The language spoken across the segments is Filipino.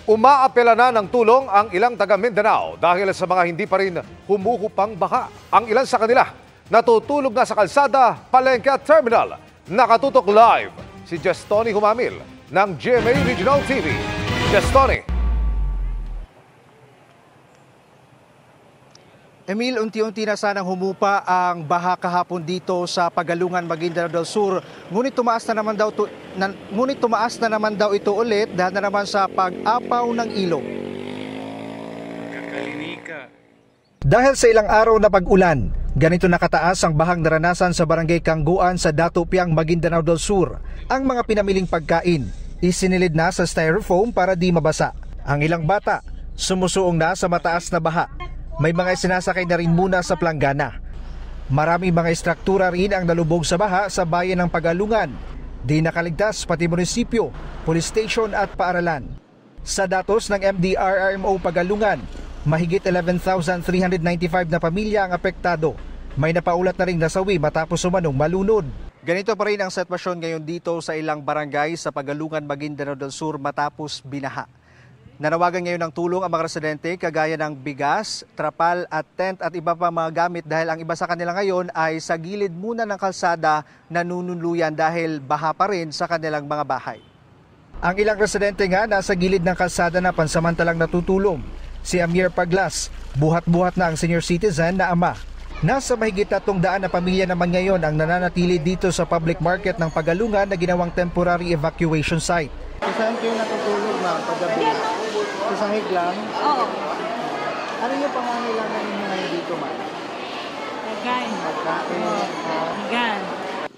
Umaapela na ng tulong ang ilang taga Mindanao dahil sa mga hindi pa rin humuhupang baha. Ang ilan sa kanila natutulog na sa kalsada, palengke at terminal. Nakatutok live si Jestoni Humamil ng GMA Regional TV. Jestoni. Emil, unti-unti na sanang humupa ang baha kahapon dito sa Pagalungan, Maguindanao del Sur. Ngunit tumaas na naman daw ito ulit dahil na naman sa pag-apaw ng ilog. Dahil sa ilang araw na pag-ulan, ganito nakataas ang bahang naranasan sa barangay Kangguan sa Datupiang, Maguindanao del Sur. Ang mga pinamiling pagkain, isinilid na sa styrofoam para di mabasa. Ang ilang bata, sumusuong na sa mataas na baha. May mga sinasakay na rin muna sa planggana. Maraming mga istruktura rin ang nalubog sa baha sa bayan ng Pagalungan. Di nakaligtas pati munisipyo, police station at paaralan. Sa datos ng MDRRMO Pagalungan, mahigit 11,395 na pamilya ang apektado. May napaulat na ring nasawi matapos umanong malunod. Ganito pa rin ang sitwasyon ngayon dito sa ilang barangay sa Pagalungan, Maguindanao del Sur matapos binaha. Nanawagan ngayon ng tulong ang mga residente kagaya ng bigas, trapal at tent at iba pa mga gamit dahil ang iba sa kanila ngayon ay sa gilid muna ng kalsada nanunuluyan dahil baha pa rin sa kanilang mga bahay. Ang ilang residente nga nasa gilid ng kalsada na pansamantalang natutulong. Si Amir Paglas, buhat-buhat na ang senior citizen na ama. Nasa mahigit 300 na pamilya naman ngayon ang nananatili dito sa public market ng Pagalungan na ginawang temporary evacuation site. Saan kayo natutulog, ma'am, paggabi? Sa sahig lang? Oo. Ano yung pangangailangan ninyo ngayon dito, ma'am? Pagkain. Pagkain.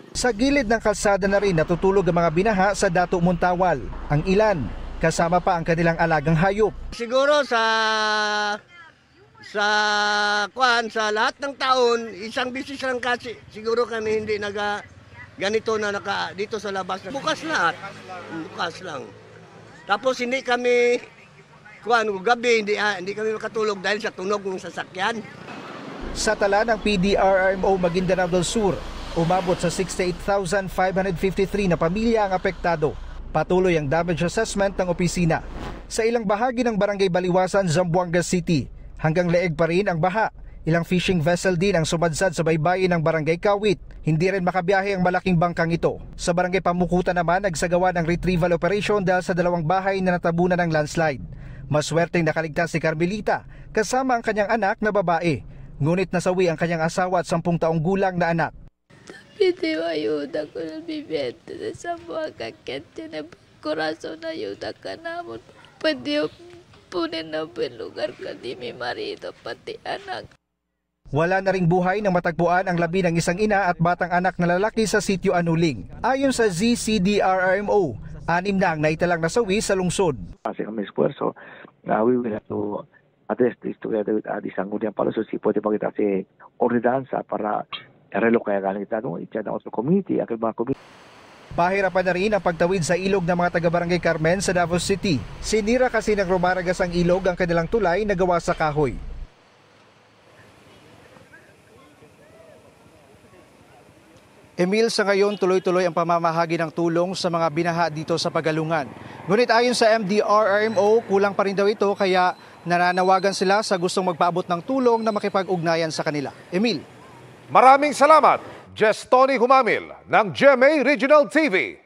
Sa gilid ng kalsada na rin natutulog ang mga binaha sa Dato Muntawal. Ang ilan, kasama pa ang kanilang alagang hayop. Siguro sa lahat ng taon, isang bisis lang kasi siguro kami hindi ganito na dito sa labas. Bukas lahat. Bukas lang. Tapos hindi kami gabi hindi kami makatulog dahil sa tunog ng sasakyan. Sa tala ng PDRRMO Maguindanao del Sur, umabot sa 68,553 na pamilya ang apektado. Patuloy ang damage assessment ng opisina. Sa ilang bahagi ng Barangay Baliwasan, Zamboanga City, hanggang leeg pa rin ang baha. Ilang fishing vessel din ang sumadsad sa baybayin ng Barangay Kawit. Hindi rin makabiyahe ang malaking bangkang ito. Sa Barangay Pamukutan naman, nagsagawa ng retrieval operation dahil sa 2 bahay na natabunan ng landslide. Maswerteng nakaligtas si Carmelita kasama ang kanyang anak na babae. Ngunit nasawi ang kanyang asawa at 10 taong gulang na anak. Pwede mo ayuda ko na bibenta sa mga kakente na kuraso na ayuda ka naman. Pwede punin na lugar ka di may marito pati anak. Wala na ring buhay nang matagpuan ang labi ng isang ina at batang anak na lalaki sa sitio Anuling. Ayon sa ZCDRRMO, 6 na ang naitalang nasawi sa lungsod. Kasi kami esfuerzo, we will have to address this together with Adi Sangguniang Palaso si pwede magkita si ordinansa para relocate ganito no itya na otro community ang mga community. Pahirapan na rin ang pagtawid sa ilog ng mga taga-barangay Carmen sa Davao City. Sinira kasi ng rumaragas ang ilog ang kanilang tulay na gawa sa kahoy. Emil, sa ngayon tuloy-tuloy ang pamamahagi ng tulong sa mga binaha dito sa Pagalungan. Ngunit ayon sa MDRRMO, kulang pa rin daw ito kaya nananawagan sila sa gustong magpaabot ng tulong na makipag-ugnayan sa kanila. Emil. Maraming salamat, Jestoni Humamil ng GMA Regional TV.